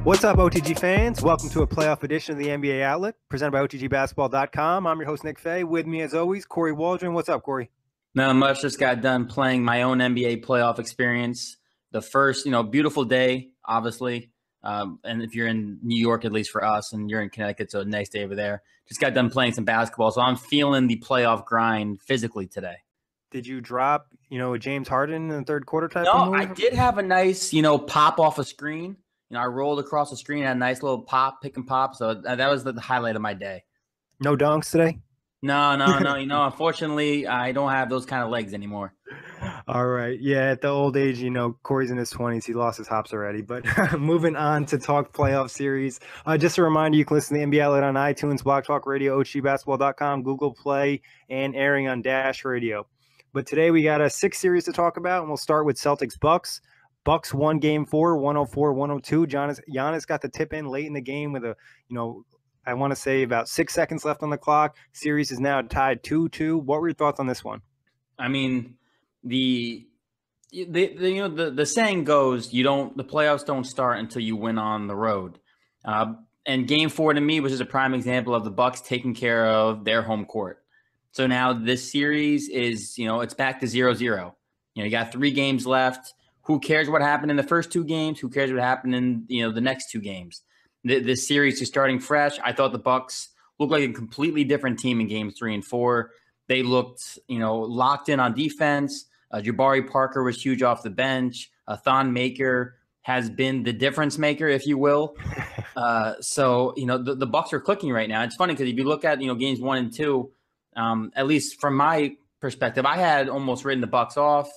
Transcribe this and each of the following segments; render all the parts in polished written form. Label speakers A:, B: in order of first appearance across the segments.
A: What's up, OTG fans? Welcome to a playoff edition of the NBA Outlet, presented by OTGBasketball.com. I'm your host, Nick Fay. With me, as always, Kory Waldron. What's up, Kory?
B: Not much. Just got done playing my own NBA playoff experience. The first, beautiful day, obviously. And if you're in New York, at least for us, and you're in Connecticut, it's a nice day over there. Just got done playing some basketball, so I'm feeling the playoff grind physically today.
A: Did you drop, a James Harden in the third quarter type
B: No,
A: of move?
B: I did have a nice, pop off a screen. I rolled across the screen, had a nice little pop, pick and pop. So that was the highlight of my day.
A: No dunks today?
B: No. Unfortunately, I don't have those kind of legs anymore.
A: All right. Yeah, at the old age, Kory's in his 20s. He lost his hops already. But moving on to talk playoff series. Just a reminder, you can listen to the NBA Outlet on iTunes, Block Talk Radio, OTGBasketball.com, Google Play, and airing on Dash Radio. But today we got a 6 series to talk about, and we'll start with Celtics-Bucks. Bucks won Game 4, 104-102. Giannis got the tip in late in the game with I want to say about 6 seconds left on the clock. Series is now tied 2-2. What were your thoughts on this one?
B: I mean, the saying goes, the playoffs don't start until you win on the road. And Game 4 to me was just a prime example of the Bucks taking care of their home court. So now this series is, it's back to 0-0. You got 3 games left. Who cares what happened in the first 2 games? Who cares what happened in the next 2 games? This series is starting fresh. I thought the Bucks looked like a completely different team in games 3 and 4. They looked, locked in on defense. Jabari Parker was huge off the bench. Thon Maker has been the difference maker, if you will. So the Bucks are clicking right now. It's funny because if you look at games 1 and 2, at least from my perspective, I had almost written the Bucks off.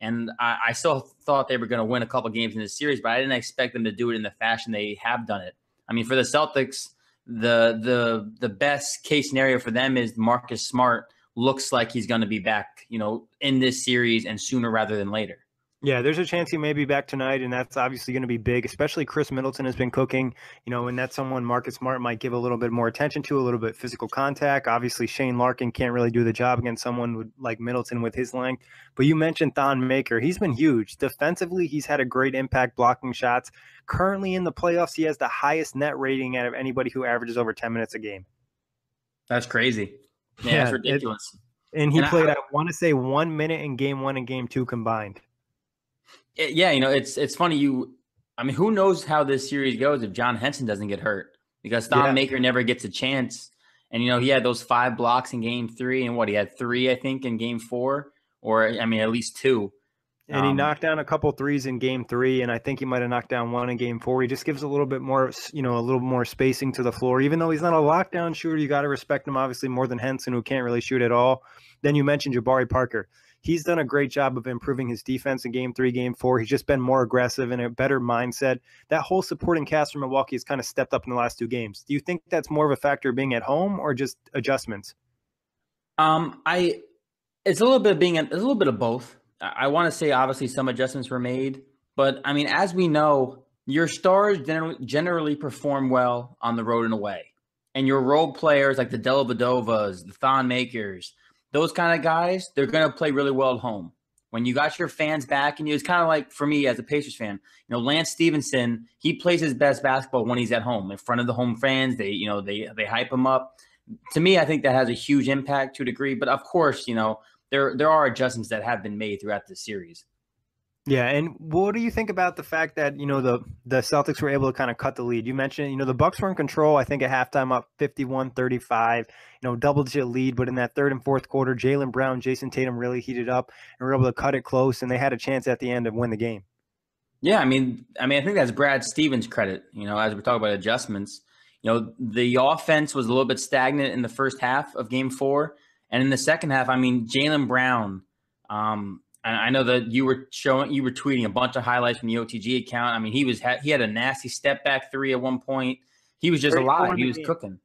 B: And I still thought they were going to win a couple games in this series, but I didn't expect them to do it in the fashion they have done it. I mean, for the Celtics, the best case scenario for them is Marcus Smart looks like he's going to be back, in this series and sooner rather than later.
A: Yeah, there's a chance he may be back tonight, and that's obviously going to be big, especially Chris Middleton has been cooking, and that's someone Marcus Smart might give a little bit more attention to, a little bit physical contact. Obviously, Shane Larkin can't really do the job against someone like Middleton with his length. But you mentioned Thon Maker. He's been huge. Defensively, he's had a great impact blocking shots. Currently in the playoffs, he has the highest net rating out of anybody who averages over 10 minutes a game.
B: That's crazy. Yeah, it's ridiculous.
A: And he played, I want to say, 1 minute in Game 1 and Game 2 combined.
B: Yeah, it's funny. Who knows how this series goes if John Henson doesn't get hurt, because Thon Maker never gets a chance. And, he had those 5 blocks in Game 3 and he had 3, I think, in Game 4, or at least 2.
A: And he knocked down a couple threes in Game 3, and I think he might have knocked down 1 in Game 4. He just gives a little bit more, a little more spacing to the floor. Even though he's not a lockdown shooter, you got to respect him, obviously, more than Henson, who can't really shoot at all. Then you mentioned Jabari Parker. He's done a great job of improving his defense in Game 3, Game 4. He's just been more aggressive and a better mindset. That whole supporting cast from Milwaukee has kind of stepped up in the last 2 games. Do you think that's more of a factor being at home or just adjustments?
B: It's a little bit of both. I want to say obviously some adjustments were made, but as we know, your stars generally perform well on the road and away, and your role players like the Dellavedovas, the Thon Makers, those kind of guys, they're going to play really well at home. When you got your fans back, and it's kind of like for me as a Pacers fan, Lance Stevenson, he plays his best basketball when he's at home in front of the home fans. They hype him up. To me, I think that has a huge impact to a degree. But of course, there are adjustments that have been made throughout the series.
A: Yeah, and what do you think about the fact that, the Celtics were able to kind of cut the lead? You mentioned, the Bucks were in control, I think, at halftime up 51-35, double-digit lead. But in that third and fourth quarter, Jaylen Brown, Jason Tatum really heated up and were able to cut it close, and they had a chance at the end to win the game.
B: Yeah, I think that's Brad Stevens' credit, as we talk about adjustments. The offense was a little bit stagnant in the first half of Game 4. And in the second half, Jaylen Brown, I know that you were tweeting a bunch of highlights from the OTG account. He had a nasty step back 3 at one point. He was just alive. He was cooking.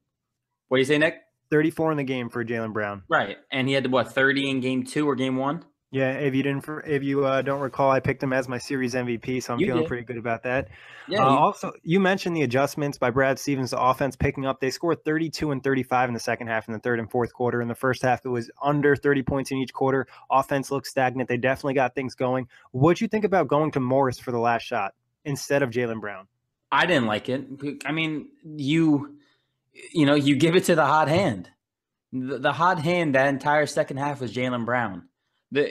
B: What do you say, Nick?
A: 34 in the game for Jaylen Brown.
B: Right. And he had 30 in Game 2 or Game 1?
A: Yeah, if you don't recall, I picked him as my series MVP, so I'm
B: You
A: feeling
B: did.
A: pretty good about that.
B: Yeah, you
A: Also, you mentioned the adjustments by Brad Stevens, the offense picking up. They scored 32 and 35 in the second half, in the third and fourth quarter. In the first half, it was under 30 points in each quarter. Offense looked stagnant. They definitely got things going. What'd you think about going to Morris for the last shot instead of Jaylen Brown?
B: I didn't like it. I mean, you give it to the hot hand. The hot hand that entire second half was Jaylen Brown.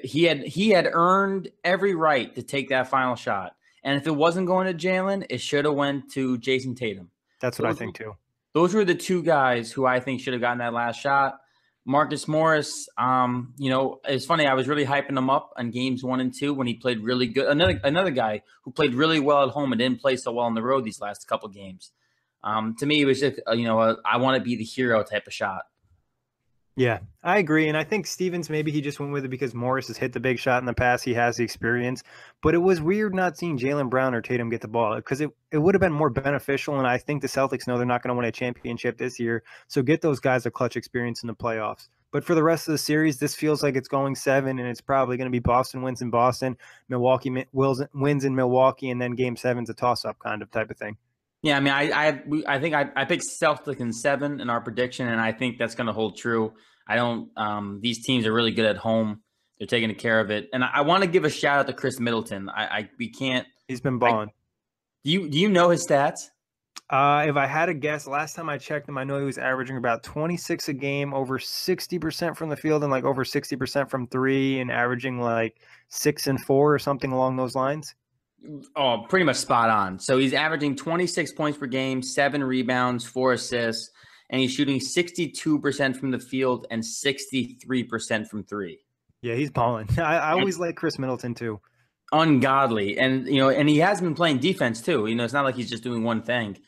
B: He had earned every right to take that final shot. And if it wasn't going to Jalen, it should have went to Jason Tatum.
A: That's what I
B: Those
A: think too.
B: those were the two guys who I think should have gotten that last shot. Marcus Morris, it's funny. I was really hyping him up on games 1 and 2 when he played really good. Another guy who played really well at home and didn't play so well on the road these last couple games. To me, it was just I want to be the hero type of shot.
A: Yeah, I agree. And I think Stevens, maybe he just went with it because Morris has hit the big shot in the past. He has the experience. But it was weird not seeing Jaylen Brown or Tatum get the ball because it would have been more beneficial. And I think the Celtics know they're not going to win a championship this year. So get those guys a clutch experience in the playoffs. But for the rest of the series, this feels like it's going 7, and it's probably going to be Boston wins in Boston, Milwaukee wins in Milwaukee, and then Game 7's a toss-up kind of type of thing.
B: Yeah, I mean, I think I picked Celtics in 7 in our prediction, and I think that's going to hold true. I don't. These teams are really good at home. They're taking care of it, and I want to give a shout out to Chris Middleton. We can't.
A: He's been balling.
B: Do you know his stats?
A: If I had to guess, last time I checked him, I know he was averaging about 26 a game, over 60% from the field, and like over 60% from three, and averaging like 6 and 4 or something along those lines.
B: Oh, pretty much spot on. So he's averaging 26 points per game, 7 rebounds, 4 assists, and he's shooting 62% from the field and 63% from three.
A: Yeah, he's balling. I always like Chris Middleton too.
B: Ungodly. And he has been playing defense too. It's not like he's just doing one thing.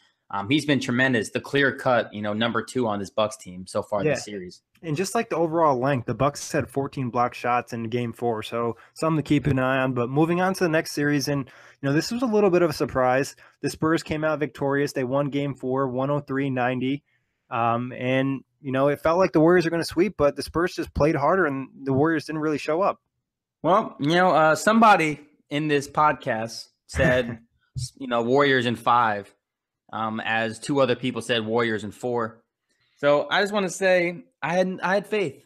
B: He's been tremendous. The clear cut, number 2 on this Bucks team so far this series.
A: And just like the overall length, the Bucks had 14 block shots in Game 4, so something to keep an eye on. But moving on to the next series, and this was a little bit of a surprise. The Spurs came out victorious. They won Game 4, 103-90. And it felt like the Warriors are going to sweep, but the Spurs just played harder, and the Warriors didn't really show up.
B: Well, somebody in this podcast said, Warriors in 5, as 2 other people said Warriors in 4. So I just want to say I had faith.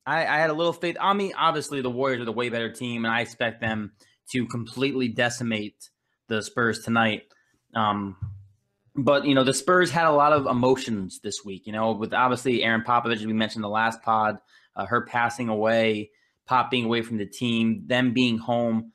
B: I had a little faith. I mean, obviously the Warriors are the way better team, and I expect them to completely decimate the Spurs tonight. But the Spurs had a lot of emotions this week. With obviously Aaron Popovich, as we mentioned in the last pod, her passing away, Pop being away from the team, them being home.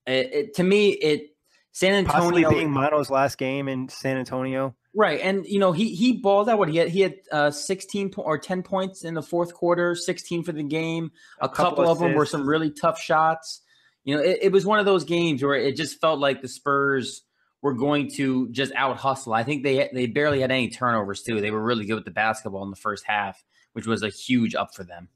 B: To me, San Antonio
A: possibly being Mano's last game in San Antonio.
B: Right. And, he balled out. He had 16 or 10 points in the fourth quarter, 16 for the game. A couple of them were some really tough shots. It was one of those games where it just felt like the Spurs were going to just out hustle. I think they barely had any turnovers too. They were really good with the basketball in the first half, which was a huge up for them.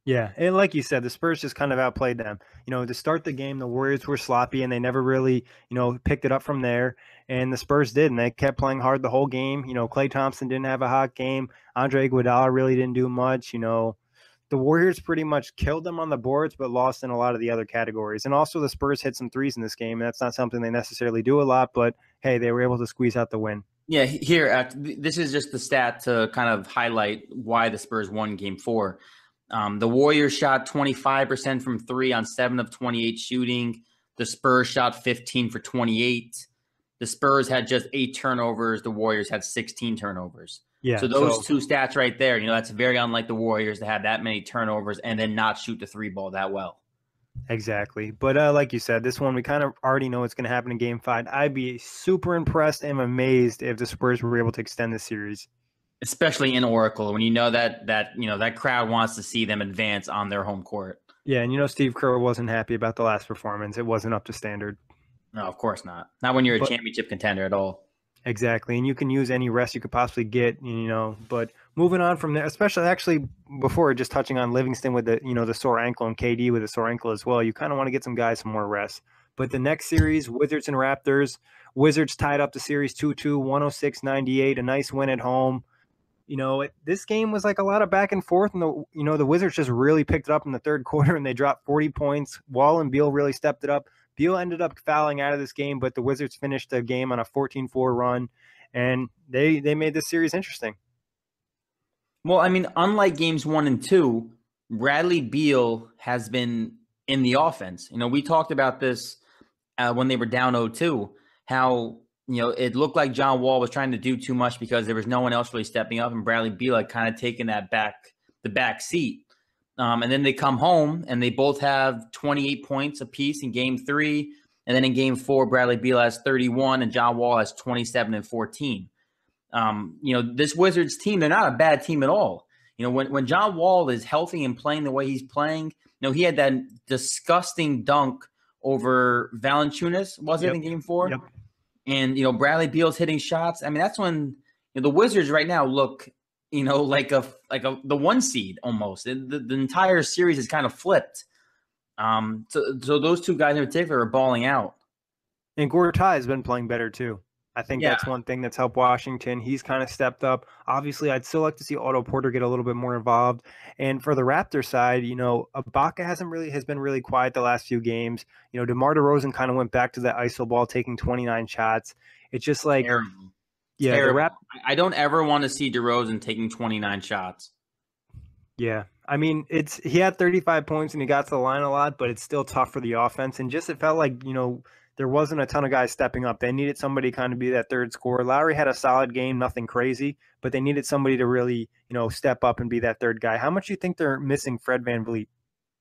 A: Yeah, and like you said, the Spurs just kind of outplayed them. To start the game, the Warriors were sloppy, and they never really, picked it up from there. And the Spurs did, and they kept playing hard the whole game. Klay Thompson didn't have a hot game. Andre Iguodala really didn't do much. The Warriors pretty much killed them on the boards, but lost in a lot of the other categories. And also the Spurs hit some threes in this game. And that's not something they necessarily do a lot, but hey, they were able to squeeze out the win.
B: Yeah, here, this is just the stat to kind of highlight why the Spurs won Game 4. The Warriors shot 25% from 3 on 7 of 28 shooting. The Spurs shot 15 for 28. The Spurs had just 8 turnovers. The Warriors had 16 turnovers.
A: Yeah.
B: So those 2 stats right there, that's very unlike the Warriors to have that many turnovers and then not shoot the 3 ball that well.
A: Exactly. But like you said, this one, we kind of already know what's going to happen in Game 5. I'd be super impressed and amazed if the Spurs were able to extend this series.
B: Especially in Oracle, when that crowd wants to see them advance on their home court.
A: Yeah, and Steve Kerr wasn't happy about the last performance. It wasn't up to standard.
B: No, of course not. Not when you're a championship contender at all.
A: Exactly, and you can use any rest you could possibly get, But moving on from there, especially actually before just touching on Livingston with the sore ankle and KD with a sore ankle as well, you kind of want to get some guys some more rest. But the next series, Wizards and Raptors, Wizards tied up the series 2-2, 106-98, a nice win at home. This game was like a lot of back and forth, and the Wizards just really picked it up in the third quarter, and they dropped 40 points. Wall and Beal really stepped it up. Beal ended up fouling out of this game, but the Wizards finished the game on a 14-4 run, and they made this series interesting.
B: Well, I mean, unlike games 1 and 2, Bradley Beal has been in the offense. We talked about this when they were down 0-2, how it looked like John Wall was trying to do too much because there was no one else really stepping up, and Bradley Beal had kind of taken the back seat. And then they come home and they both have 28 points apiece in game 3. And then in game 4, Bradley Beal has 31 and John Wall has 27 and 14. This Wizards team, they're not a bad team at all. When John Wall is healthy and playing the way he's playing, he had that disgusting dunk over Valanciunas, was it in game 4?
A: Yep.
B: And, Bradley Beal's hitting shots. I mean, that's when the Wizards right now look, like the 1 seed almost. The entire series is kind of flipped. So those two guys in particular are balling out.
A: And Gortai has been playing better too. I think that's one thing that's helped Washington. He's kind of stepped up. Obviously, I'd still like to see Otto Porter get a little bit more involved. And for the Raptors side, Ibaka has been really quiet the last few games. DeMar DeRozan kind of went back to that iso ball, taking 29 shots. It's just like,
B: terrible.
A: Yeah,
B: terrible. I don't ever want to see DeRozan taking 29 shots.
A: Yeah, I mean, he had 35 points and he got to the line a lot, but it's still tough for the offense. And just it felt like there wasn't a ton of guys stepping up. They needed somebody to kind of be that third scorer. Lowry had a solid game, nothing crazy, but they needed somebody to really, step up and be that third guy. How much do you think they're missing Fred VanVleet?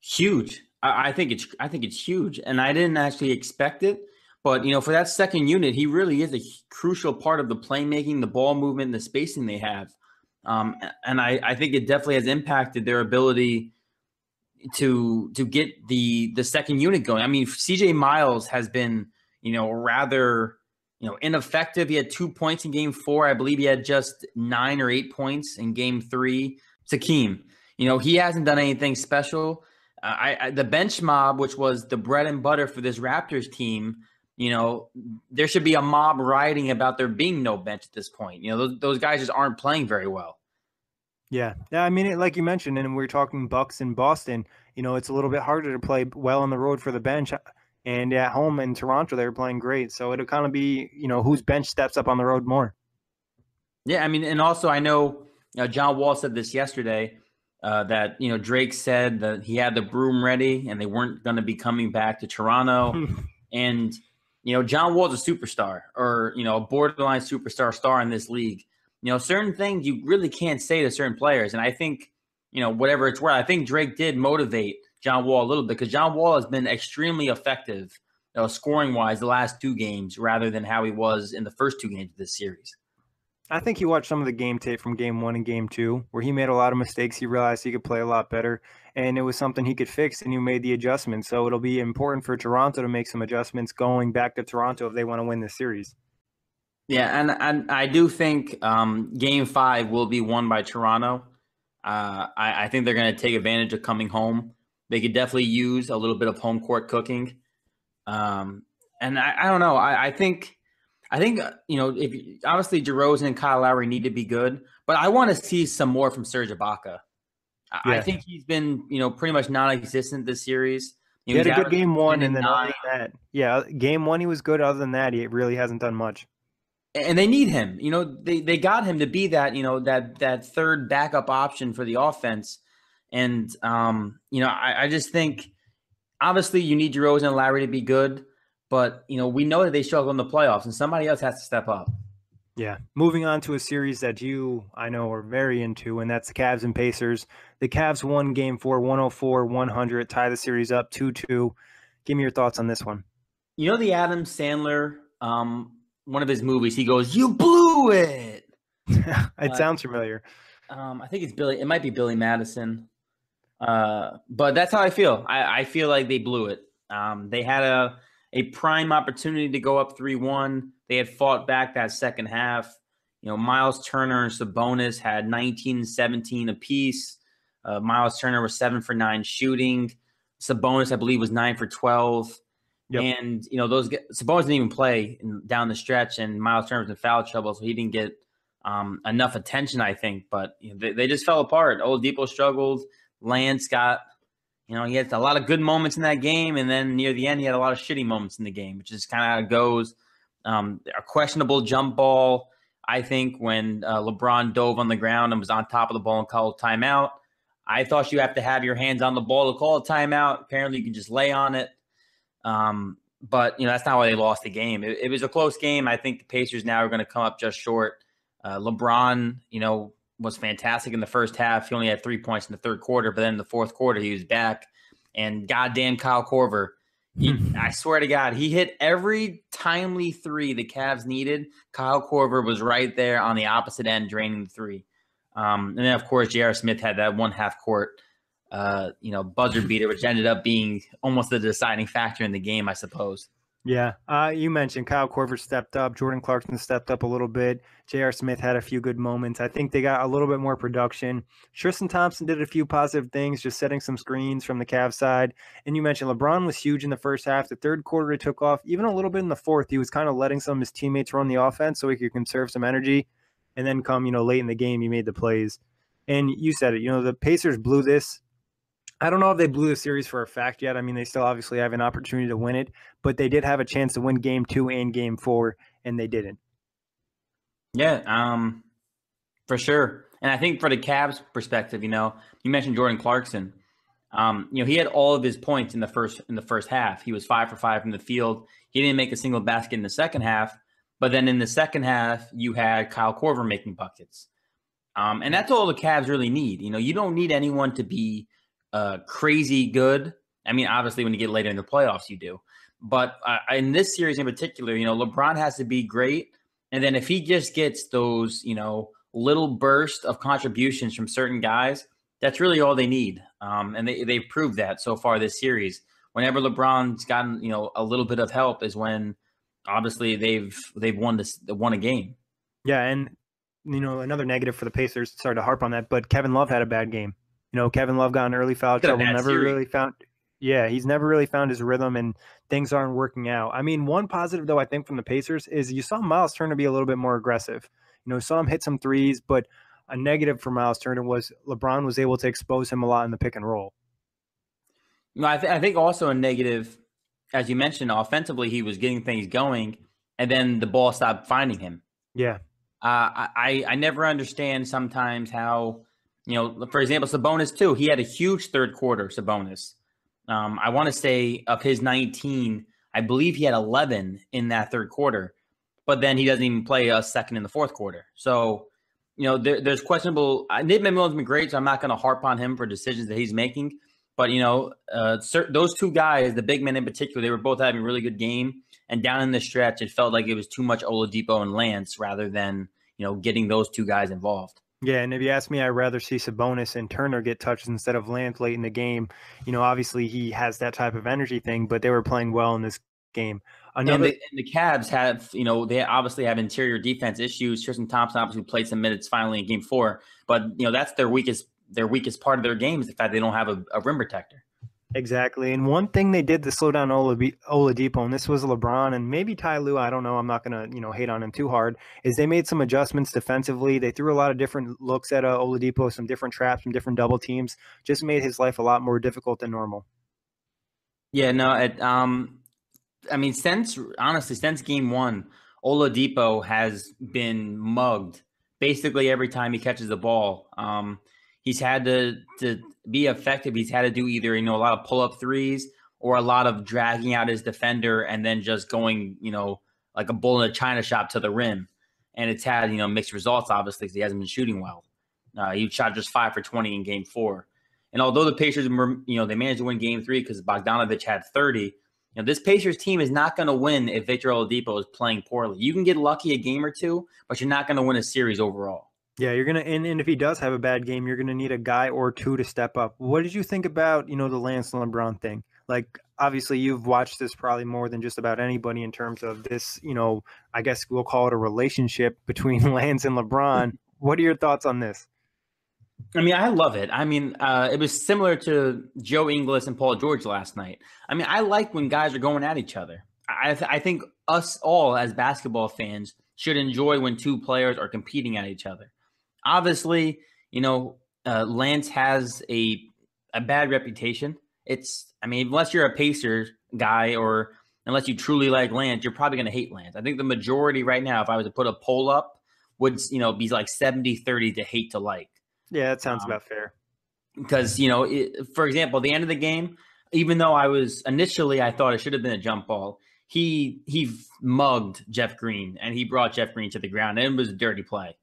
B: Huge. I think it's huge, and I didn't actually expect it. But for that second unit, he really is a crucial part of the playmaking, the ball movement, the spacing they have. And I think it definitely has impacted their ability to get the second unit going. I mean, CJ Miles has been, rather, ineffective. He had 2 points in game 4. I believe he had just 9 or 8 points in game 3. Takeem, he hasn't done anything special. The bench mob, which was the bread and butter for this Raptors team, there should be a mob rioting about there being no bench at this point. Those guys just aren't playing very well.
A: Yeah. I mean, like you mentioned, and we're talking Bucks in Boston, it's a little bit harder to play well on the road for the bench. And at home in Toronto, they were playing great. So it'll kind of be, whose bench steps up on the road more.
B: Yeah, I mean, and also I know John Wall said this yesterday that, Drake said that he had the broom ready and they weren't going to be coming back to Toronto. And, John Wall's a superstar or, a borderline superstar star in this league. Certain things you really can't say to certain players. And I think, whatever it's worth, I think Drake did motivate John Wall a little bit because John Wall has been extremely effective scoring-wise the last 2 games rather than how he was in the first 2 games of this series.
A: I think he watched some of the game tape from game 1 and game 2 where he made a lot of mistakes. He realized he could play a lot better, and it was something he could fix, and he made the adjustments. So it'll be important for Toronto to make some adjustments going back to Toronto if they want to win this series.
B: Yeah, and I do think game 5 will be won by Toronto. I think they're going to take advantage of coming home. They could definitely use a little bit of home court cooking. And I don't know. I think if obviously DeRozan and Kyle Lowry need to be good, but I want to see some more from Serge Ibaka. Yeah. I think he's been pretty much non-existent this series.
A: He had a good game 1, and then other than that, game 1 he was good. Other than that, he really hasn't done much.
B: And they need him. They got him to be that that third backup option for the offense. And I just think obviously you need DeRozan and Lowry to be good. But, we know that they struggle in the playoffs, and somebody else has to step up.
A: Yeah. Moving on to a series that I know, are very into, and that's the Cavs and Pacers. The Cavs won game 4, 104-100, tie the series up 2-2. Give me your thoughts on this one.
B: The Adam Sandler, one of his movies, he goes, "You blew it."
A: It sounds familiar.
B: I think it might be Billy Madison. But that's how I feel. I feel like they blew it. They had a prime opportunity to go up 3-1. They had fought back that second half. Miles Turner and Sabonis had 19 and 17 apiece. Miles Turner was 7 for 9 shooting. Sabonis, I believe, was 9 for 12. Yep. And, Sabonis didn't even play down the stretch, and Miles Turner was in foul trouble, so he didn't get enough attention, I think. But they just fell apart. Oladipo struggled. Lance got, he had a lot of good moments in that game, and then near the end, he had a lot of shitty moments in the game, which is kind of how it goes. A questionable jump ball, I think, when LeBron dove on the ground and was on top of the ball and called timeout. I thought you have to have your hands on the ball to call a timeout. Apparently, you can just lay on it. But that's not why they lost the game. It was a close game. I think the Pacers now are going to come up just short. LeBron, was fantastic in the first half. He only had 3 points in the third quarter, but then in the fourth quarter, he was back. And goddamn Kyle Korver, I swear to God, he hit every timely three the Cavs needed. Kyle Korver was right there on the opposite end, draining the three. And then, of course, J.R. Smith had that one half-court, buzzer beater, which ended up being almost the deciding factor in the game, I suppose.
A: Yeah, you mentioned Kyle Korver stepped up. Jordan Clarkson stepped up a little bit. J.R. Smith had a few good moments. I think they got a little bit more production. Tristan Thompson did a few positive things, just setting some screens from the Cavs side. And you mentioned LeBron was huge in the first half. The third quarter, he took off. Even a little bit in the fourth, he was kind of letting some of his teammates run the offense so he could conserve some energy. And then come, late in the game, he made the plays. And you said it, the Pacers blew this. I don't know if they blew the series for a fact yet. I mean, they still obviously have an opportunity to win it, but they did have a chance to win game 2 and game 4, and they didn't.
B: Yeah, for sure. And I think for the Cavs perspective, you mentioned Jordan Clarkson. He had all of his points in the first half. He was 5 for 5 from the field. He didn't make a single basket in the second half, but then in the second half, you had Kyle Korver making buckets. And that's all the Cavs really need. You don't need anyone to be crazy good. I mean, obviously, when you get later in the playoffs, you do. But in this series in particular, LeBron has to be great. And then if he just gets those, little burst of contributions from certain guys, that's really all they need. And they've proved that so far this series. Whenever LeBron's gotten, a little bit of help is when, obviously, they've won a game.
A: Yeah, and, another negative for the Pacers, sorry to harp on that, but Kevin Love had a bad game. Kevin Love got in early foul trouble, he's never really found his rhythm, and things aren't working out. I mean, one positive, though, I think from the Pacers is you saw Miles Turner be a little bit more aggressive. Saw him hit some threes, but a negative for Miles Turner was LeBron was able to expose him a lot in the pick and roll.
B: I think also a negative, as you mentioned, offensively, he was getting things going, and then the ball stopped finding him.
A: Yeah.
B: I never understand sometimes how, for example, Sabonis too. He had a huge third quarter, Sabonis. I want to say of his 19, I believe he had 11 in that third quarter, but then he doesn't even play a second in the fourth quarter. So, there's questionable. Nate McMillan's been great, so I'm not going to harp on him for decisions that he's making. But, those two guys, the big men in particular, they were both having a really good game. And down in the stretch, it felt like it was too much Oladipo and Lance rather than, getting those two guys involved.
A: Yeah, and if you ask me, I'd rather see Sabonis and Turner get touched instead of Lance late in the game. Obviously he has that type of energy thing, but they were playing well in this game.
B: And the Cavs have, they obviously have interior defense issues. Tristan Thompson obviously played some minutes finally in game 4, but that's their weakest part of their game is the fact they don't have a rim protector.
A: Exactly. And one thing they did to slow down Oladipo, and this was LeBron and maybe Ty Lue, I don't know, I'm not going to, hate on him too hard, is they made some adjustments defensively. They threw a lot of different looks at Oladipo, some different traps, some different double teams, just made his life a lot more difficult than normal.
B: Yeah, no, since game 1, Oladipo has been mugged basically every time he catches the ball. He's had to be effective. He's had to do either, a lot of pull-up threes or a lot of dragging out his defender and then just going, like a bull in a china shop to the rim. And it's had, mixed results, obviously, because he hasn't been shooting well. He shot just 5 for 20 in game 4. And although the Pacers were, they managed to win game 3 because Bogdanovich had 30, this Pacers team is not going to win if Victor Oladipo is playing poorly. You can get lucky a game or two, but you're not going to win a series overall.
A: Yeah, you're going to, and if he does have a bad game, you're going to need a guy or two to step up. What did you think about, the Lance and LeBron thing? Like, obviously, you've watched this probably more than just about anybody in terms of this, I guess we'll call it a relationship between Lance and LeBron. What are your thoughts on this?
B: I mean, I love it. I mean, it was similar to Joe Ingles and Paul George last night. I mean, I like when guys are going at each other. I think us all as basketball fans should enjoy when two players are competing at each other. Obviously, Lance has a bad reputation. Unless you're a Pacers guy or unless you truly like Lance, you're probably going to hate Lance. I think the majority right now, if I was to put a poll up, would be like 70-30 to hate to like.
A: Yeah, that sounds about fair.
B: Because, for example, the end of the game, even though I thought it should have been a jump ball, he mugged Jeff Green, and he brought Jeff Green to the ground, and it was a dirty play.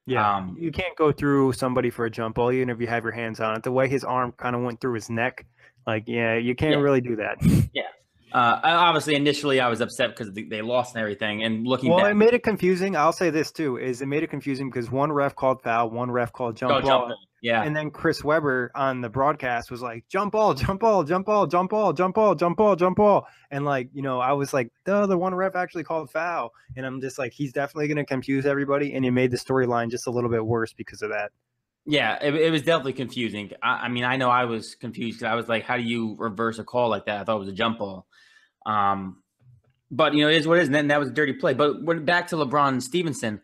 A: Yeah, you can't go through somebody for a jump ball, even if you have your hands on it. The way his arm kind of went through his neck, you can't really do that.
B: Yeah. Obviously, initially, I was upset because they lost and everything. And looking back,
A: it made it confusing. I'll say this too: it made it confusing because one ref called foul, one ref called jump ball.
B: Yeah.
A: And then Chris Webber on the broadcast was like, jump ball, jump ball, jump ball, jump ball, jump ball, jump ball, jump ball. And I was like, the one ref actually called foul. And I'm just like, he's definitely going to confuse everybody. And he made the storyline just a little bit worse because of that.
B: Yeah, it was definitely confusing. I know I was confused because I was like, how do you reverse a call like that? I thought it was a jump ball. But, it is what it is. And then that was a dirty play. But back to LeBron and Stevenson,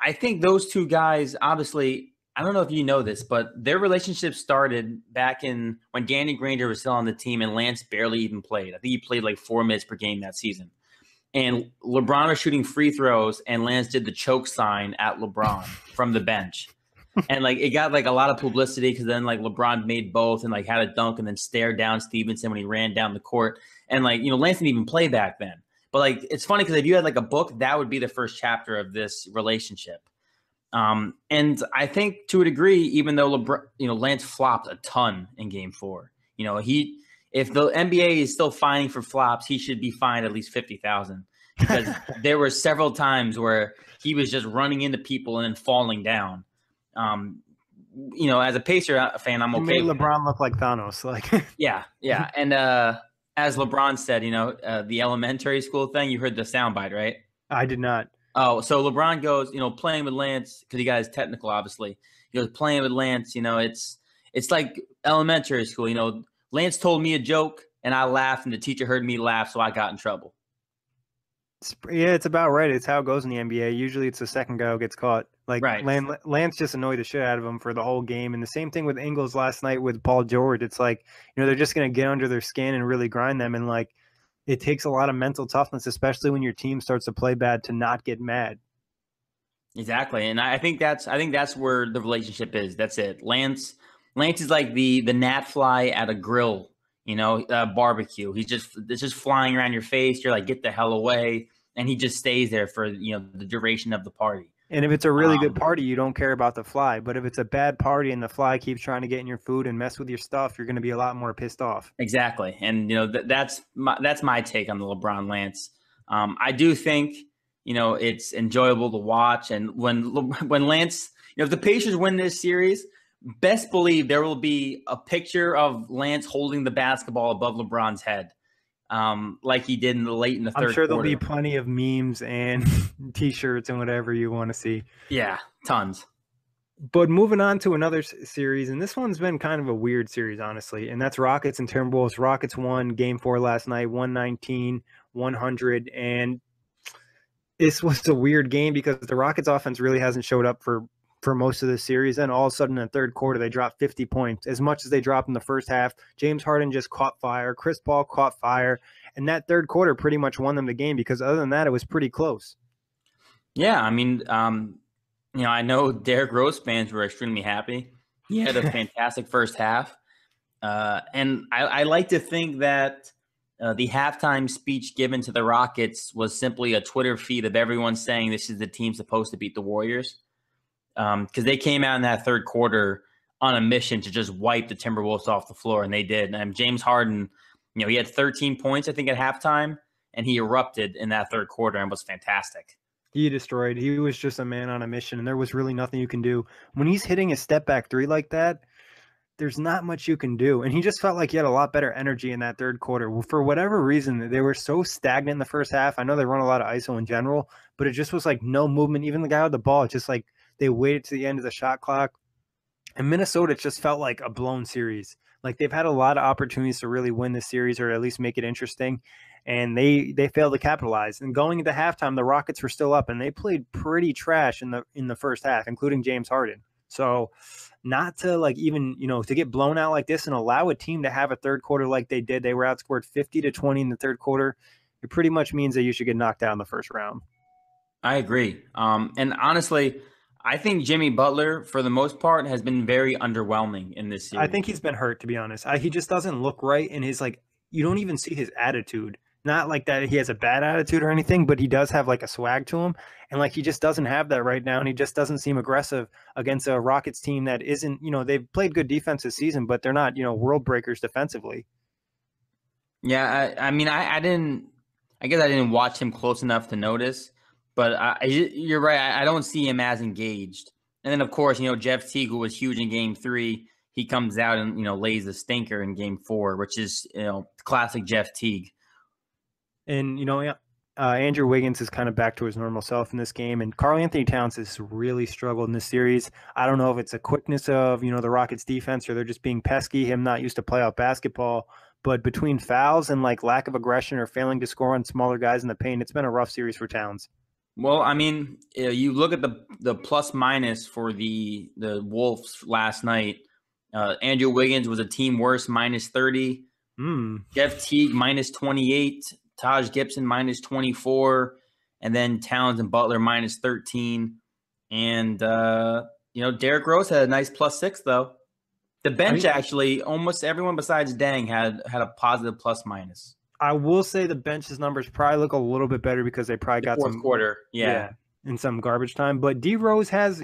B: I think those two guys, obviously, I don't know if you know this, but their relationship started back in when Danny Granger was still on the team and Lance barely even played. I think he played like 4 minutes per game that season. And LeBron was shooting free throws, and Lance did the choke sign at LeBron from the bench. And it got a lot of publicity because then LeBron made both and had a dunk and then stared down Stevenson when he ran down the court. And Lance didn't even play back then. But it's funny because if you had a book, that would be the first chapter of this relationship. And I think to a degree, even though Lance flopped a ton in Game 4, if the NBA is still fining for flops, he should be fined at least $50,000 because there were several times where he was just running into people and then falling down. As a Pacer fan, I'm okay.
A: Made LeBron look like Thanos,
B: yeah. And as LeBron said, the elementary school thing. You heard the soundbite, right?
A: I did not.
B: Oh, so LeBron goes, playing with Lance because he got his technical, obviously. He goes, playing with Lance, it's like elementary school. Lance told me a joke and I laughed and the teacher heard me laugh, so I got in trouble.
A: Yeah, it's about right. It's how it goes in the NBA. Usually it's the second guy who gets caught.
B: Right.
A: Lance just annoyed the shit out of him for the whole game. And the same thing with Ingles last night with Paul George. It's they're just going to get under their skin and really grind them. And it takes a lot of mental toughness, especially when your team starts to play bad, to not get mad.
B: Exactly. And I think that's where the relationship is. That's it. Lance is like the gnat fly at a grill, barbecue. It's just flying around your face. You're like, get the hell away. And he just stays there for, the duration of the party.
A: And if it's a really good party, you don't care about the fly. But if it's a bad party and the fly keeps trying to get in your food and mess with your stuff, you're going to be a lot more pissed off.
B: Exactly. And, that's my take on the LeBron Lance. I do think, it's enjoyable to watch. And when Lance, if the Pacers win this series, best believe there will be a picture of Lance holding the basketball above LeBron's head. Like he did late in the third quarter.
A: I'm sure there'll be plenty of memes and T-shirts and whatever you want to see.
B: Yeah, tons.
A: But moving on to another series, and this one's been kind of a weird series, honestly, and that's Rockets and Timberwolves. Rockets won Game 4 last night, 119-100, and this was a weird game because the Rockets offense really hasn't showed up for most of the series. And all of a sudden in the third quarter, they dropped 50 points, as much as they dropped in the first half. James Harden just caught fire. Chris Paul caught fire. And that third quarter pretty much won them the game because other than that, it was pretty close.
B: Yeah, I know Derrick Rose fans were extremely happy. He had a fantastic first half. And I like to think that the halftime speech given to the Rockets was simply a Twitter feed of everyone saying this is the team supposed to beat the Warriors. Because they came out in that third quarter on a mission to just wipe the Timberwolves off the floor, and they did. And James Harden, he had 13 points, I think, at halftime, and he erupted in that third quarter and was fantastic.
A: He destroyed. He was just a man on a mission, and there was really nothing you can do. When he's hitting a step-back three like that, there's not much you can do. And he just felt like he had a lot better energy in that third quarter. For whatever reason, they were so stagnant in the first half. I know they run a lot of ISO in general, but it just was no movement. Even the guy with the ball, it's just they waited to the end of the shot clock. And Minnesota just felt like a blown series. They've had a lot of opportunities to really win this series or at least make it interesting. and they failed to capitalize. And going into halftime, the Rockets were still up, and they played pretty trash in the first half, including James Harden. So not to like even, to get blown out like this and allow a team to have a third quarter like they did. They were outscored 50-20 in the third quarter. It pretty much means that you should get knocked out in the first round.
B: I agree. And honestly, I think Jimmy Butler, for the most part, has been very underwhelming in this series.
A: I think he's been hurt, to be honest. He just doesn't look right in his like. You don't even see his attitude. Not like that he has a bad attitude or anything, but he does have like a swag to him, and like he just doesn't have that right now, and he just doesn't seem aggressive against a Rockets team that isn't. They've played good defense this season, but they're not world breakers defensively.
B: Yeah, I mean, I didn't. I guess I didn't watch him close enough to notice, but you're right. I don't see him as engaged. And then, of course, Jeff Teague, who was huge in Game 3, he comes out and lays a stinker in Game 4, which is classic Jeff Teague.
A: And Andrew Wiggins is kind of back to his normal self in this game, and Karl Anthony Towns has really struggled in this series. I don't know if it's a quickness of the Rockets defense, or they're just being pesky, him not used to playoff basketball. But between fouls and like lack of aggression or failing to score on smaller guys in the paint, it's been a rough series for Towns.
B: Well, I mean, you look at the plus minus for the Wolves last night. Andrew Wiggins was a team worst, -30. Jeff Teague -28. Taj Gibson -24. And then Towns and Butler -13. And, Derrick Rose had a nice +6, though. The bench, actually, almost everyone besides Dang had a positive plus minus.
A: I will say the bench's numbers probably look a little bit better because they probably got
B: some quarter,
A: in some garbage time. But D Rose has,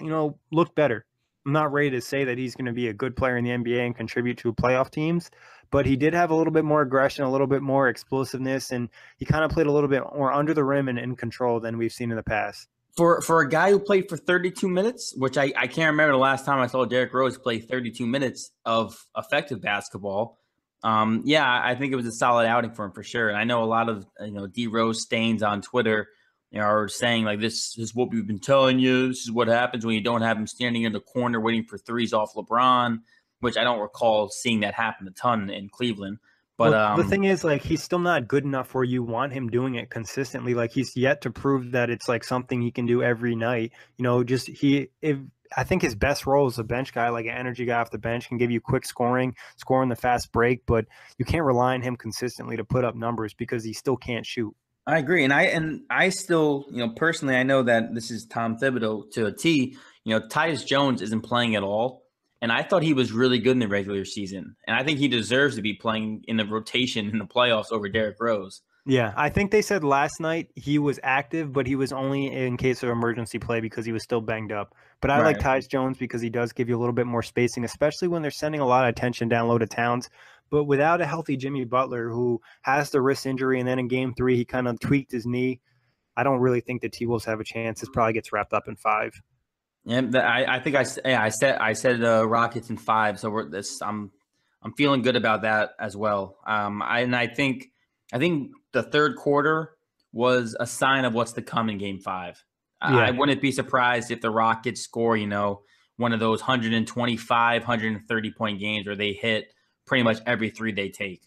A: looked better. I'm not ready to say that he's going to be a good player in the NBA and contribute to playoff teams, but he did have a little bit more aggression, a little bit more explosiveness, and he kind of played a little bit more under the rim and in control than we've seen in the past.
B: For a guy who played for 32 minutes, which I can't remember the last time I saw Derrick Rose play 32 minutes of effective basketball. I think it was a solid outing for him for sure. And I know a lot of D Rose stains on Twitter are saying like, this is what we've been telling you. This is what happens when you don't have him standing in the corner waiting for threes off LeBron, which I don't recall seeing that happen a ton in Cleveland. But
A: the thing is, like, he's still not good enough where you want him doing it consistently. Like, he's yet to prove that it's like something he can do every night. I think his best role is a bench guy, like an energy guy off the bench, can give you quick scoring the fast break, but you can't rely on him consistently to put up numbers because he still can't shoot.
B: I agree. And I still, personally, I know that this is Tom Thibodeau to a T. Tyus Jones isn't playing at all. And I thought he was really good in the regular season. And I think he deserves to be playing in the rotation in the playoffs over Derrick Rose.
A: Yeah, I think they said last night he was active, but he was only in case of emergency play because he was still banged up. But I like Tyus Jones because he does give you a little bit more spacing, especially when they're sending a lot of attention down low to Towns. But without a healthy Jimmy Butler, who has the wrist injury, and then in Game 3 he kind of tweaked his knee, I don't really think the T-Wolves have a chance. This probably gets wrapped up in 5.
B: Yeah, I think I said Rockets in 5, so I'm feeling good about that as well. I think the third quarter was a sign of what's to come in Game 5. Yeah. I wouldn't be surprised if the Rockets score, one of those 125, 130 point games where they hit pretty much every three they take.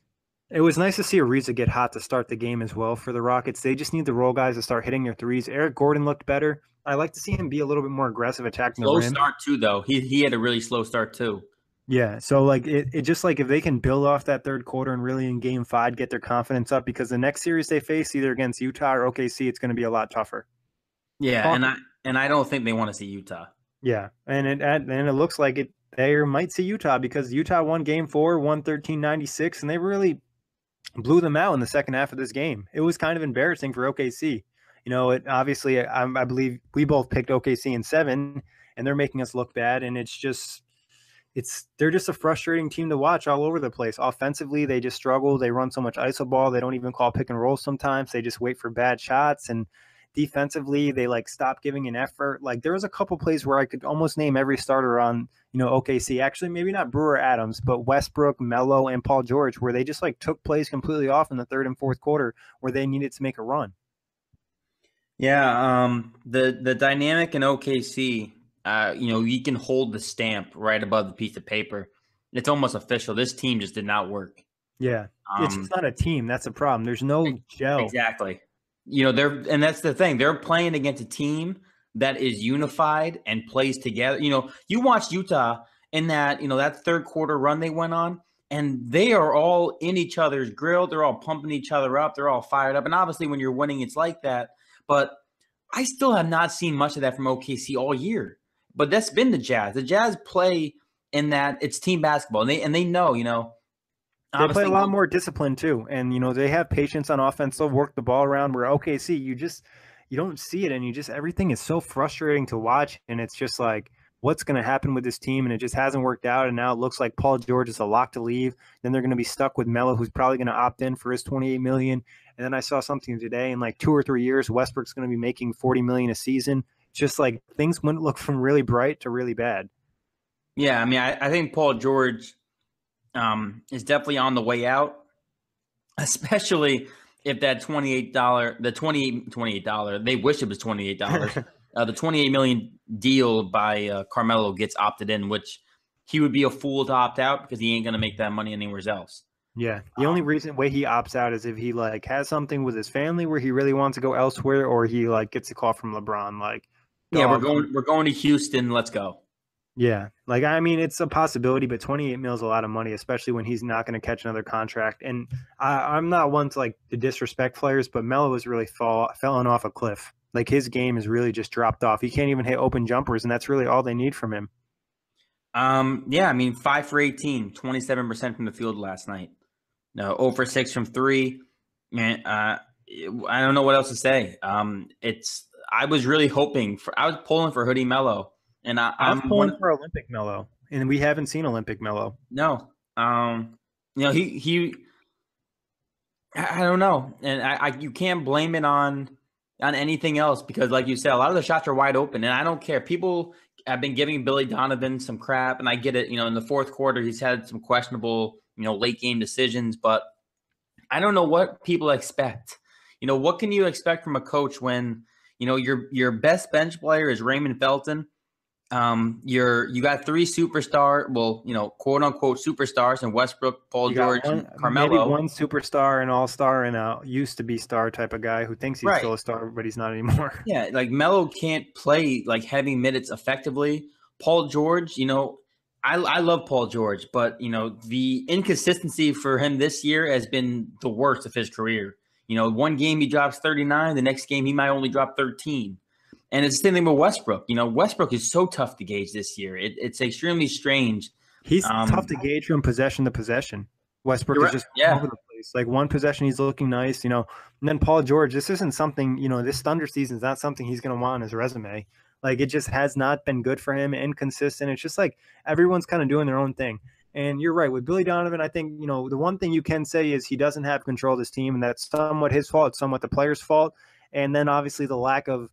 A: It was nice to see Ariza get hot to start the game as well for the Rockets. They just need the role guys to start hitting their threes. Eric Gordon looked better. I like to see him be a little bit more aggressive attacking the rim.
B: Slow start too, though. He had a really slow start too.
A: Yeah, so like it just like if they can build off that third quarter and really in Game 5 get their confidence up, because the next series they face either against Utah or OKC, it's going to be a lot tougher.
B: Yeah, and I don't think they want to see Utah.
A: Yeah, and it looks like they might see Utah because Utah won Game 4, 113-96, and they really blew them out in the second half of this game. It was kind of embarrassing for OKC. Obviously I believe we both picked OKC in 7, and they're making us look bad, and they're just a frustrating team to watch all over the place. Offensively, they just struggle. They run so much iso ball. They don't even call pick and roll sometimes. They just wait for bad shots. And defensively, they like stop giving an effort. Like there was a couple plays where I could almost name every starter on, OKC. Actually, maybe not Brewer Adams, but Westbrook, Melo, and Paul George, where they just like took plays completely off in the third and fourth quarter where they needed to make a run.
B: Yeah, the dynamic in OKC, you can hold the stamp right above the piece of paper. It's almost official. This team just did not work.
A: Yeah. It's just
B: Um,
A: not a team. That's a problem. There's no gel.
B: exactly. And that's the thing. They're playing against a team that is unified and plays together. You watch Utah in that third quarter run they went on, and they are all in each other's grill. They're all pumping each other up. They're all fired up. And obviously, when you're winning, it's like that. But I still have not seen much of that from OKC all year. But that's been the Jazz. The Jazz play in that it's team basketball, and they know.
A: They play a
B: Obviously,
A: lot more discipline too, and they have patience on offense. They'll work the ball around. Where OKC, you don't see it, and everything is so frustrating to watch, and it's just like what's going to happen with this team, and it just hasn't worked out. And now it looks like Paul George is a lock to leave. Then they're going to be stuck with Melo, who's probably going to opt in for his $28 million. And then I saw something today in like 2 or 3 years, Westbrook's going to be making $40 million a season. Just like things went look from really bright to really bad.
B: yeah, I mean, I think Paul George is definitely on the way out, especially if that $28, they wish it was $28, the $28 million deal by Carmelo gets opted in, which he would be a fool to opt out because he ain't going to make that money anywhere else.
A: Yeah, the only way he opts out is if he like has something with his family where he really wants to go elsewhere, or he like gets a call from LeBron, like,
B: Yeah,
A: dog.
B: we're going to Houston. Let's go.
A: Yeah, like I mean, it's a possibility, but 28 mil is a lot of money, especially when he's not going to catch another contract. And I'm not one to like to disrespect players, but Melo has really fallen off a cliff. Like his game has really just dropped off. He can't even hit open jumpers, and that's really all they need from him.
B: Yeah, I mean, 5 for 18, 27% from the field last night. No, 0 for 6 from 3. Man, I don't know what else to say. I was really I was pulling for Hoodie Melo, and
A: I'm pulling for Olympic Melo, and we haven't seen Olympic Melo.
B: No, he I don't know, and you can't blame it on anything else because, like you said, a lot of the shots are wide open, and I don't care. People have been giving Billy Donovan some crap, and I get it. In the fourth quarter, he's had some questionable, late game decisions, but I don't know what people expect. What can you expect from a coach when your best bench player is Raymond Felton? You got 3 superstar, quote unquote superstars in Westbrook, Paul George, and Carmelo.
A: Maybe one superstar, an all-star, and a used to be star type of guy who thinks he's still a star, but he's not anymore.
B: Yeah, like Melo can't play like heavy minutes effectively. Paul George, I love Paul George, but the inconsistency for him this year has been the worst of his career. One game he drops 39, the next game he might only drop 13. And it's the same thing with Westbrook. Westbrook is so tough to gauge this year. It's extremely strange.
A: He's tough to gauge from possession to possession. Westbrook is just all over the place. Like one possession, he's looking nice, and then Paul George, this isn't something, this Thunder season is not something he's going to want on his resume. Like it just has not been good for him, inconsistent. It's just like everyone's kind of doing their own thing. And you're right. With Billy Donovan, I think, the one thing you can say is he doesn't have control of this team, and that's somewhat his fault. It's somewhat the players' fault. And then obviously the lack of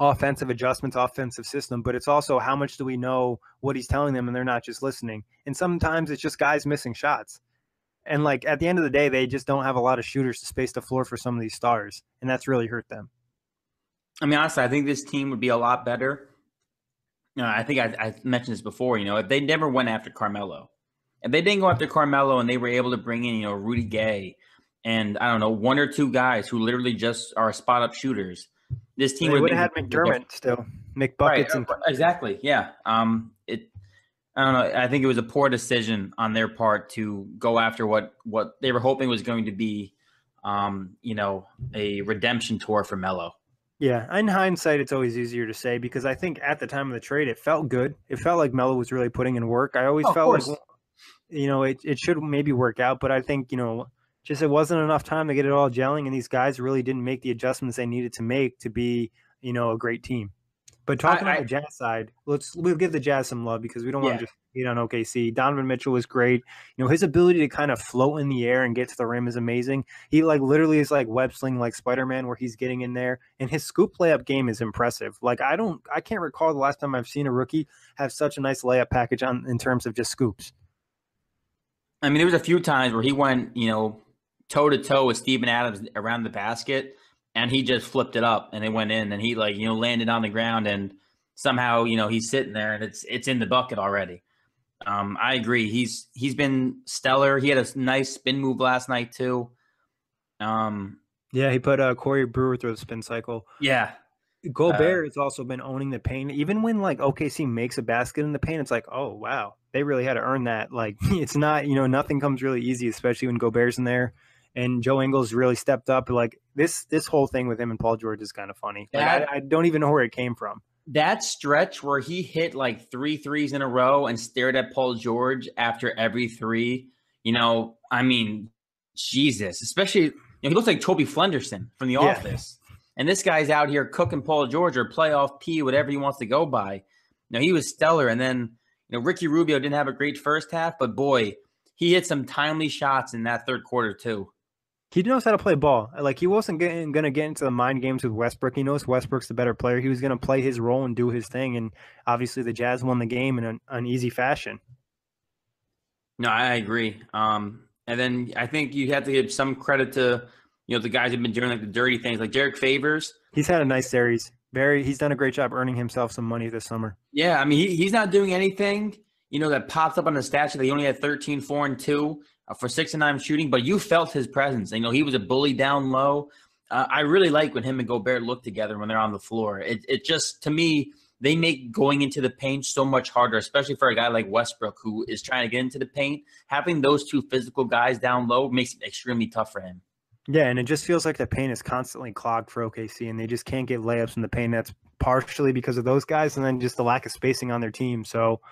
A: offensive adjustments, offensive system, but it's also how much do we know what he's telling them and they're not just listening. And sometimes it's just guys missing shots. And like at the end of the day, they just don't have a lot of shooters to space the floor for some of these stars. And that's really hurt them.
B: I mean, honestly, I think this team would be a lot better. I think I mentioned this before, if they never went after Carmelo, if they didn't go after Carmelo and they were able to bring in, Rudy Gay and I don't know, 1 or 2 guys who literally just are spot up shooters, this team
A: would have had McDermott still, McBuckets, and
B: exactly, yeah. I don't know. I think it was a poor decision on their part to go after what they were hoping was going to be, a redemption tour for Melo.
A: Yeah, in hindsight, it's always easier to say because I think at the time of the trade, it felt good. It felt like Melo was really putting in work. I always felt like, it should maybe work out, but I think just it wasn't enough time to get it all gelling, and these guys really didn't make the adjustments they needed to make to be, a great team. But talking on the Jazz side, we'll give the Jazz some love because we don't want to just hate on OKC. Donovan Mitchell was great. His ability to kind of float in the air and get to the rim is amazing. He like literally is like web sling like Spider-Man where he's getting in there, and his scoop layup game is impressive. Like I can't recall the last time I've seen a rookie have such a nice layup package in terms of just scoops.
B: I mean, there was a few times where he went, toe to toe with Steven Adams around the basket, and he just flipped it up and it went in, and he landed on the ground, and somehow he's sitting there and it's in the bucket already. I agree. He's been stellar. He had a nice spin move last night too. Um,
A: Yeah, he put Corey Brewer through the spin cycle.
B: yeah,
A: Gobert has also been owning the paint. Even when like OKC makes a basket in the paint, it's like, oh wow, they really had to earn that. Like it's not, nothing comes really easy, especially when Gobert's in there. And Joe Ingles really stepped up. Like this whole thing with him and Paul George is kind of funny. Like
B: that
A: I don't even know where it came from.
B: that stretch where he hit like 3 threes in a row and stared at Paul George after every three. I mean, Jesus, especially he looks like Toby Flenderson from The
A: Yeah.
B: Office. And this guy's out here cooking Paul George or playoff P, whatever he wants to go by. He was stellar. And then, Ricky Rubio didn't have a great first half, but boy, he hit some timely shots in that third quarter too.
A: He knows how to play ball. Like he wasn't going to get into the mind games with Westbrook. He knows Westbrook's the better player. He was going to play his role and do his thing. And obviously, the Jazz won the game in an easy fashion.
B: No, I agree. And then I think you have to give some credit to the guys who've been doing like the dirty things, like Derek Favors.
A: He's had a nice series. He's done a great job earning himself some money this summer.
B: Yeah, I mean he's not doing anything that pops up on the stat sheet. He only had 13, 4, and 2 for 6 and 9 shooting, but you felt his presence. He was a bully down low. I really like when him and Gobert look together when they're on the floor. It just, to me, they make going into the paint so much harder, especially for a guy like Westbrook who is trying to get into the paint. Having those two physical guys down low makes it extremely tough for him.
A: Yeah, and it just feels like the paint is constantly clogged for OKC, and they just can't get layups in the paint. That's partially because of those guys, and then just the lack of spacing on their team. So,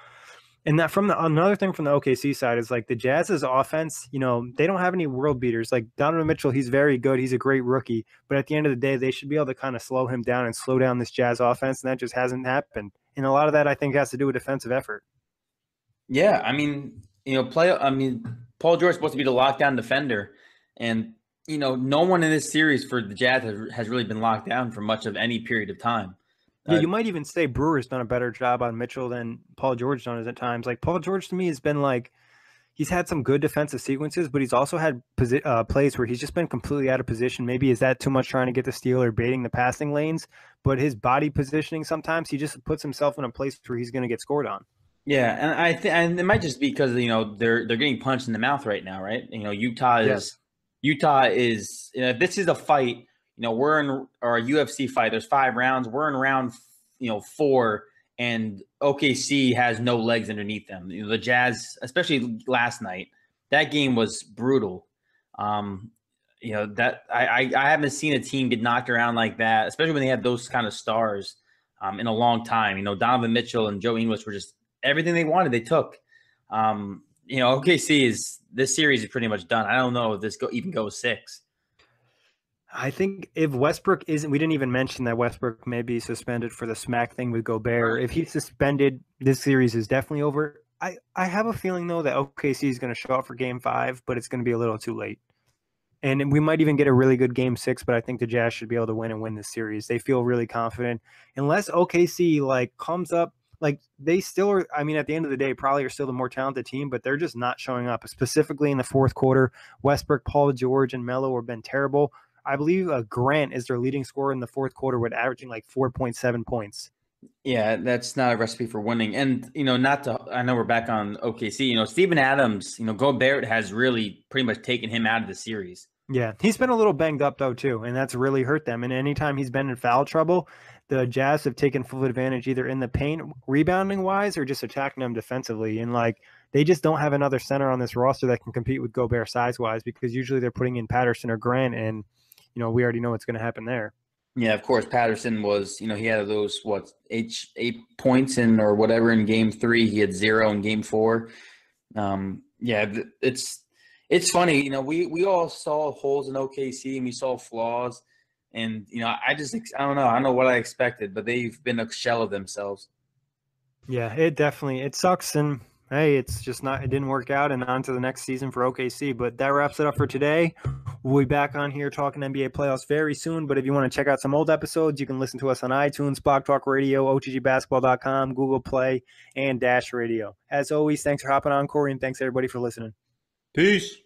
A: and that another thing from the OKC side is like the Jazz's offense. They don't have any world beaters. Like Donovan Mitchell, he's very good. He's a great rookie, but at the end of the day, they should be able to kind of slow him down and slow down this Jazz offense, and that just hasn't happened. And a lot of that, I think, has to do with defensive effort.
B: Yeah, I mean, Paul George is supposed to be the lockdown defender, and no one in this series for the Jazz has really been locked down for much of any period of time.
A: Yeah, you might even say Brewer's done a better job on Mitchell than Paul George done at times. Like Paul George to me has been like he's had some good defensive sequences, but he's also had plays where he's just been completely out of position. Maybe is that too much trying to get the steal or baiting the passing lanes? But his body positioning sometimes he just puts himself in a place where he's going to get scored on.
B: Yeah, and it might just be because they're getting punched in the mouth right now, right? Utah is if this is a fight. We're in our UFC fight. There's 5 rounds. We're in round 4, and OKC has no legs underneath them. The Jazz, especially last night, that game was brutal. That I haven't seen a team get knocked around like that, especially when they have those kind of stars in a long time. Donovan Mitchell and Joe Ingles were just everything they wanted. They took. OKC this series is pretty much done. I don't know if this even goes 6.
A: I think if Westbrook isn't, we didn't even mention that Westbrook may be suspended for the smack thing with Gobert. If he's suspended, this series is definitely over. I have a feeling, though, that OKC is going to show up for Game 5, but it's going to be a little too late. And we might even get a really good Game 6, but I think the Jazz should be able to win this series. They feel really confident. Unless OKC, comes up, they still are, I mean, at the end of the day, probably are still the more talented team, but they're just not showing up, specifically in the fourth quarter. Westbrook, Paul George, and Melo have been terrible. I believe Grant is their leading scorer in the fourth quarter with averaging 4.7 points.
B: Yeah, that's not a recipe for winning. And, I know we're back on OKC, Steven Adams, Gobert has really pretty much taken him out of the series.
A: Yeah, he's been a little banged up, though, too, and that's really hurt them. And anytime he's been in foul trouble, the Jazz have taken full advantage either in the paint, rebounding-wise, or just attacking them defensively. And, they just don't have another center on this roster that can compete with Gobert size-wise because usually they're putting in Patterson or Grant, and we already know what's going to happen there.
B: Yeah, of course. Patterson was, he had those, 8 points in or whatever in Game 3. He had 0 in Game 4. Yeah, it's funny. We all saw holes in OKC and we saw flaws. And, I don't know. I don't know what I expected, but they've been a shell of themselves.
A: Yeah, it sucks. And hey, it didn't work out, and on to the next season for OKC. But that wraps it up for today. We'll be back on here talking NBA playoffs very soon. But if you want to check out some old episodes, you can listen to us on iTunes, Blog Talk Radio, OTGBasketball.com, Google Play, and Dash Radio. As always, thanks for hopping on, Kory, and thanks everybody for listening.
B: Peace.